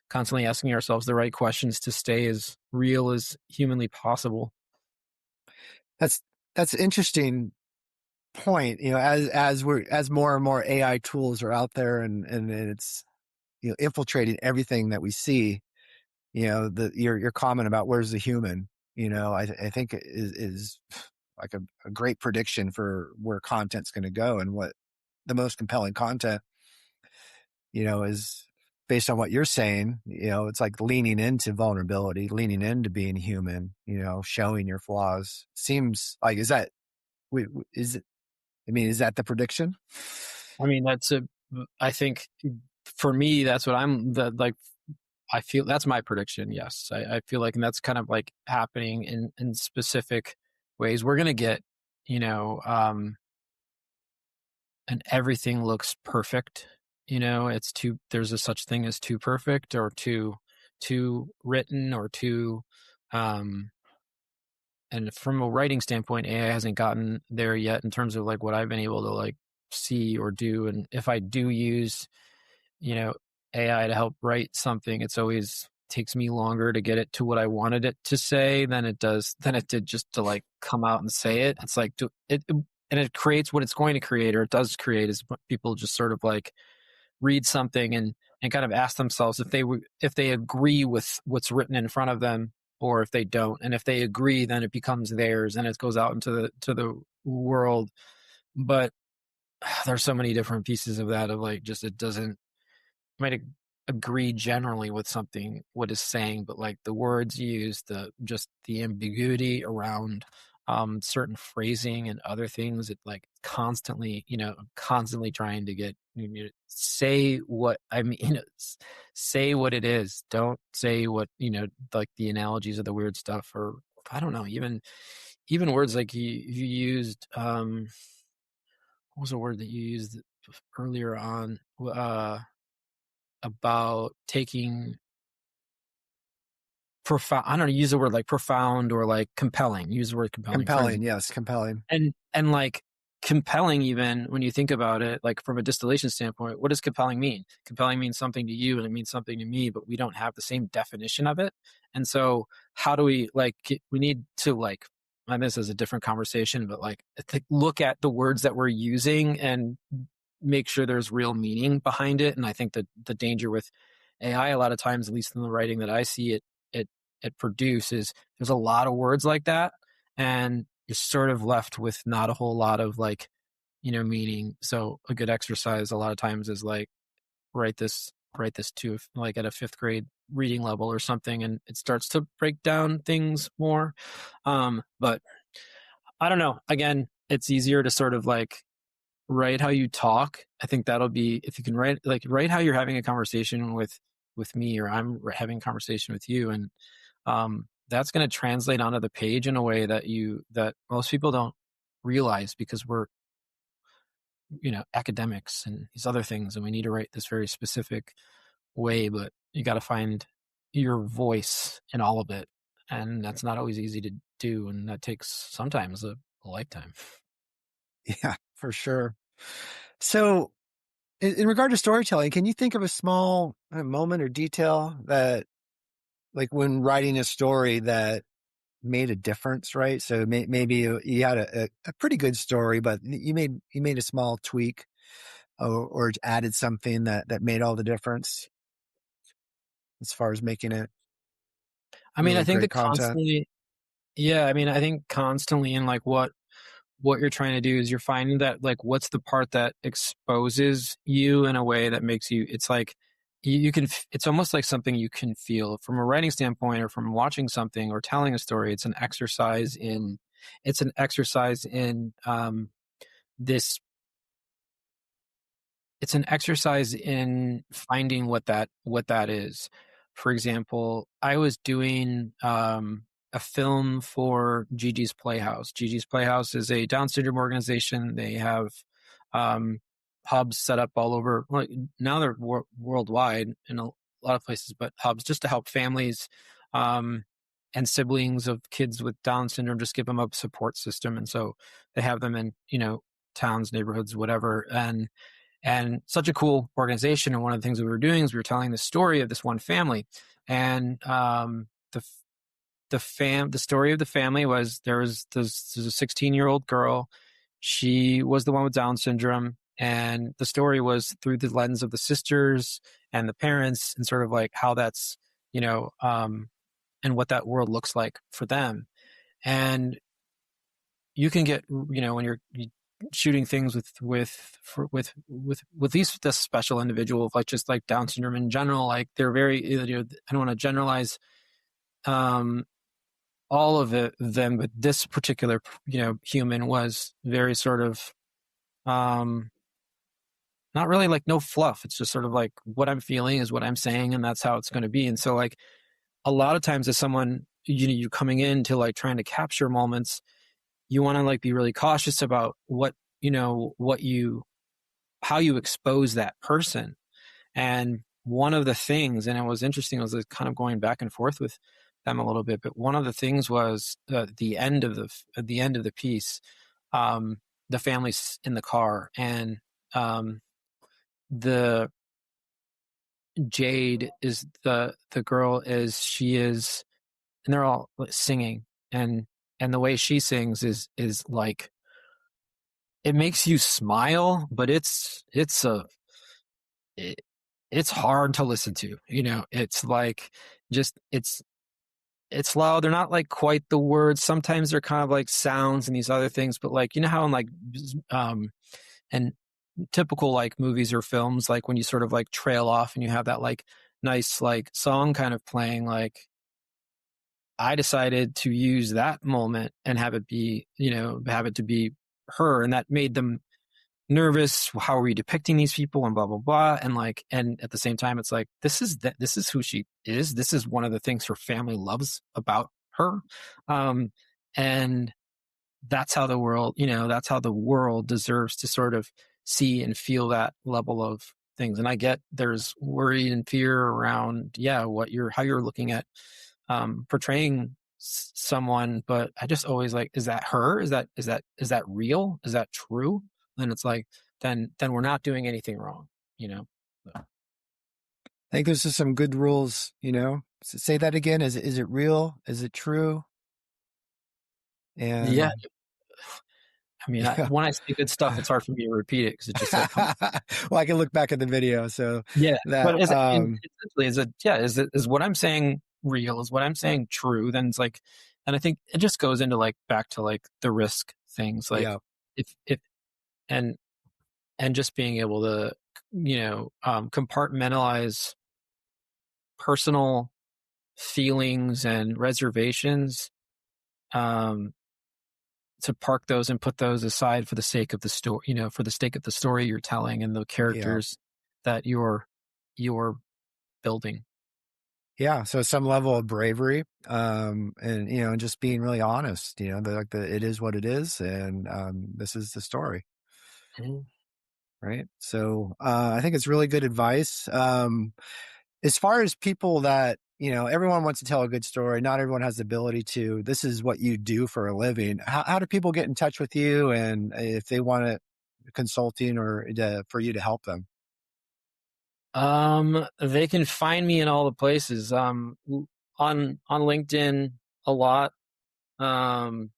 constantly asking ourselves the right questions to stay as real as humanly possible. That's that's interesting point. As more and more AI tools are out there, and it's infiltrating everything that we see. Your comment about where's the human. I think is like a great prediction for where content's going to go, and what the most compelling content is based on what you're saying. It's like leaning into vulnerability, leaning into being human, showing your flaws. Seems like, is it, I mean, is that the prediction? I mean, I think for me, that's what I feel that's my prediction. Yes. I feel like, and that's kind of like happening in specific ways. We're going to get, you know, and everything looks perfect. There's a such thing as too perfect, or too written, or too, um, and from a writing standpoint, AI hasn't gotten there yet in terms of like what I've been able to like see or do. And if I do use, you know, AI to help write something, it's always takes me longer to get it to what I wanted it to say than it did just to like come out and say it. It's like and it creates what it's going to create, or it does create, is people just sort of like read something and kind of ask themselves if they agree with what's written in front of them, or if they don't. And if they agree, then it becomes theirs and it goes out into the world. But there's so many different pieces of that, of like, just it doesn't, might agree generally with something what is saying, but like the words used, the ambiguity around certain phrasing and other things, it like constantly trying to get say what I mean, say what it is. Don't say what, like the analogies of the weird stuff, or I don't know, even words like you used, what was a word that you used earlier on, about taking profound, I don't know, use the word like profound or like compelling. Use the word compelling, for Compelling, example. yes, compelling. And like compelling, even when you think about it, like from a distillation standpoint, what does compelling mean? Compelling means something to you and it means something to me, but we don't have the same definition of it. And so how do we we need to like, and this is a different conversation, but like look at the words that we're using and make sure there's real meaning behind it. And I think that the danger with AI, a lot of times, at least in the writing that I see it produces, there's a lot of words like that, and you're sort of left with not a whole lot of like, meaning. So a good exercise a lot of times is like, write this to like at a fifth grade reading level or something, and it starts to break down things more. But I don't know. Again, it's easier to sort of like write how you talk. I think that'll be, if you can write how you're having a conversation with me, or I'm having a conversation with you, and that's going to translate onto the page in a way that most people don't realize, because we're academics and these other things, and we need to write this very specific way, but you got to find your voice in all of it, and that's not always easy to do, and that takes sometimes a lifetime. Yeah, for sure. So, in regard to storytelling, can you think of a small moment or detail that, like when writing a story, that made a difference, right? So maybe you had a pretty good story, but you made a small tweak, or added something that made all the difference as far as making it I mean, I really think great that content. constantly, yeah, I mean, I think constantly in like what you're trying to do is you're finding that like what's the part that exposes you in a way that makes you, it's like you can, it's almost like something you can feel from a writing standpoint, or from watching something or telling a story. It's an exercise in this it's an exercise in finding what that is. For example, I was doing a film for Gigi's Playhouse. Gigi's Playhouse is a Down syndrome organization. They have um, hubs set up all over. Well, now they're worldwide in a lot of places, but hubs just to help families um, and siblings of kids with Down syndrome, just give them a support system. And so they have them in towns, neighborhoods, whatever. And and such a cool organization. And one of the things we were doing is we were telling the story of this one family, and the story of the family was there's a 16-year-old girl. She was the one with Down syndrome, and the story was through the lens of the sisters and the parents, and sort of like how that's, and what that world looks like for them. And you can get, when you're shooting things with this special individual, like just like Down syndrome in general, like they're very, I don't want to generalize all of them, but this particular, human was very sort of, not really like no fluff. It's just sort of like what I'm feeling is what I'm saying, and that's how it's going to be. And so like a lot of times as someone, you're coming in to like trying to capture moments, you want to like be really cautious about how you expose that person. And one of the things, and it was interesting, was kind of going back and forth with them a little bit, but one of the things was the end of the piece, the family's in the car, and the Jade is the girl, is she is, and they're all singing, and the way she sings is like, it makes you smile, but it's hard to listen to. It's like, just it's loud. They're not like quite the words. Sometimes they're kind of like sounds and these other things, but like, how in like and typical like movies or films, like when you sort of like trail off and you have that like nice like song kind of playing, like I decided to use that moment and have it be, have it to be her, and that made them nervous. How are we depicting these people, and blah blah blah, and like, and at the same time, it's like, this is who she is. This is one of the things her family loves about her, and that's how the world deserves to sort of see and feel that level of things. And I get there's worry and fear around, how you're looking at portraying someone, but I just always like, is that her? Is that real? Is that true? And it's like, then we're not doing anything wrong, So. I think there's just some good rules, say that again. Is it real? Is it true? Yeah. And I mean, yeah. when I say good stuff, it's hard for me to repeat it because it just like comes. Well, I can look back at the video. So Yeah. that, But essentially, is what I'm saying real? Is what I'm saying true? Then it's like, and I think it just goes into like back to like the risk things, like yeah, if and just being able to, compartmentalize personal feelings and reservations, to park those and put those aside for the sake of the story, for the sake of the story you're telling and the yeah, characters that you're building. yeah. So some level of bravery, and and just being really honest. It is what it is, and this is the story, Mhm. right? So I think it's really good advice. As far as people that, everyone wants to tell a good story. Not everyone has the ability to. This is what you do for a living. How do people get in touch with you, and if they want consulting or for you to help them? They can find me in all the places. On LinkedIn a lot. Um,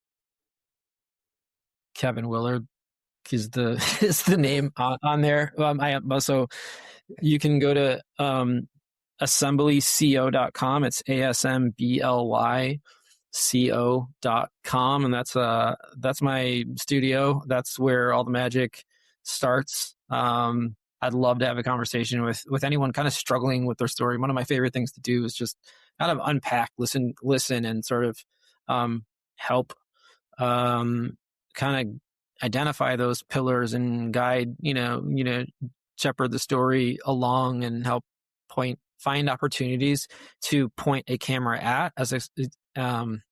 Kevin Willard is the is the name on there. I am also, you can go to assemblyco.com. It's ASMBLYCO.com, and that's my studio. That's where all the magic starts. I'd love to have a conversation with anyone kind of struggling with their story. One of my favorite things to do is just kind of unpack, listen, and sort of help kind of identify those pillars and guide, shepherd the story along and help find opportunities to point a camera at, um,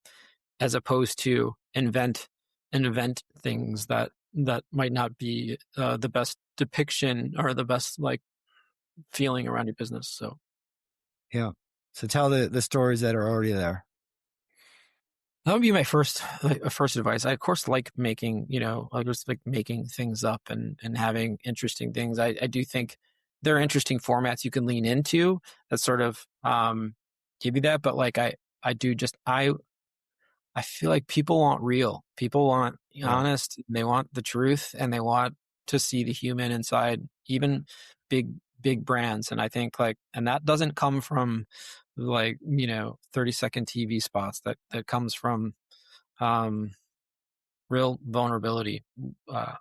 as opposed to invent things that might not be the best depiction or the best like feeling around your business. So Yeah. So tell the stories that are already there. That would be my first advice. I of course like making, I just like making things up and having interesting things. I do think there are interesting formats you can lean into that sort of give you that. But like I do just I feel like people want real. People want Yeah. honest. They want the truth, and they want to see the human inside, even big brands. And I think and that doesn't come from 30-second TV spots. That comes from um, real vulnerability. Uh,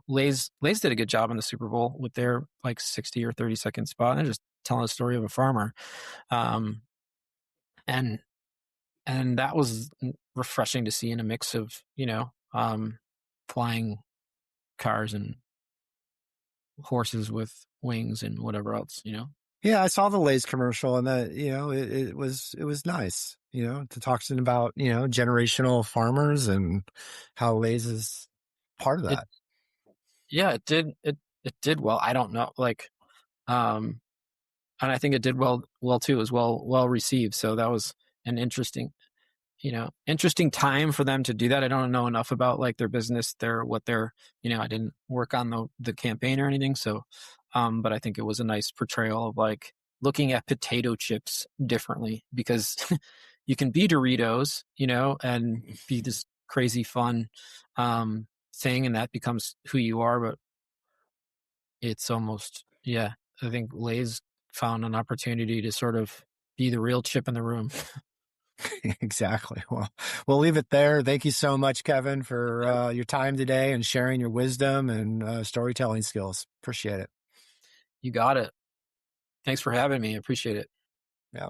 Lay's did a good job in the Super Bowl with their 60 or 30-second spot, and just telling a story of a farmer. Um, and and that was refreshing to see in a mix of flying cars and horses with wings and whatever else. Yeah, I saw the Lay's commercial, and that it was nice, to talk to them about generational farmers and how Lay's is part of it that. Yeah, it did well. I don't know, um and I think it did well too. It was well received, so that was an interesting time for them to do that. I don't know enough about their business, I didn't work on the campaign or anything. So, but I think it was a nice portrayal of looking at potato chips differently, because you can be Doritos, and be this crazy fun, thing, and that becomes who you are. But it's almost, yeah, I think Lay's found an opportunity to sort of be the real chip in the room. Exactly. Well, we'll leave it there. Thank you so much, Kevin, for your time today and sharing your wisdom and storytelling skills. Appreciate it. You got it. Thanks for having me. I appreciate it. Yeah.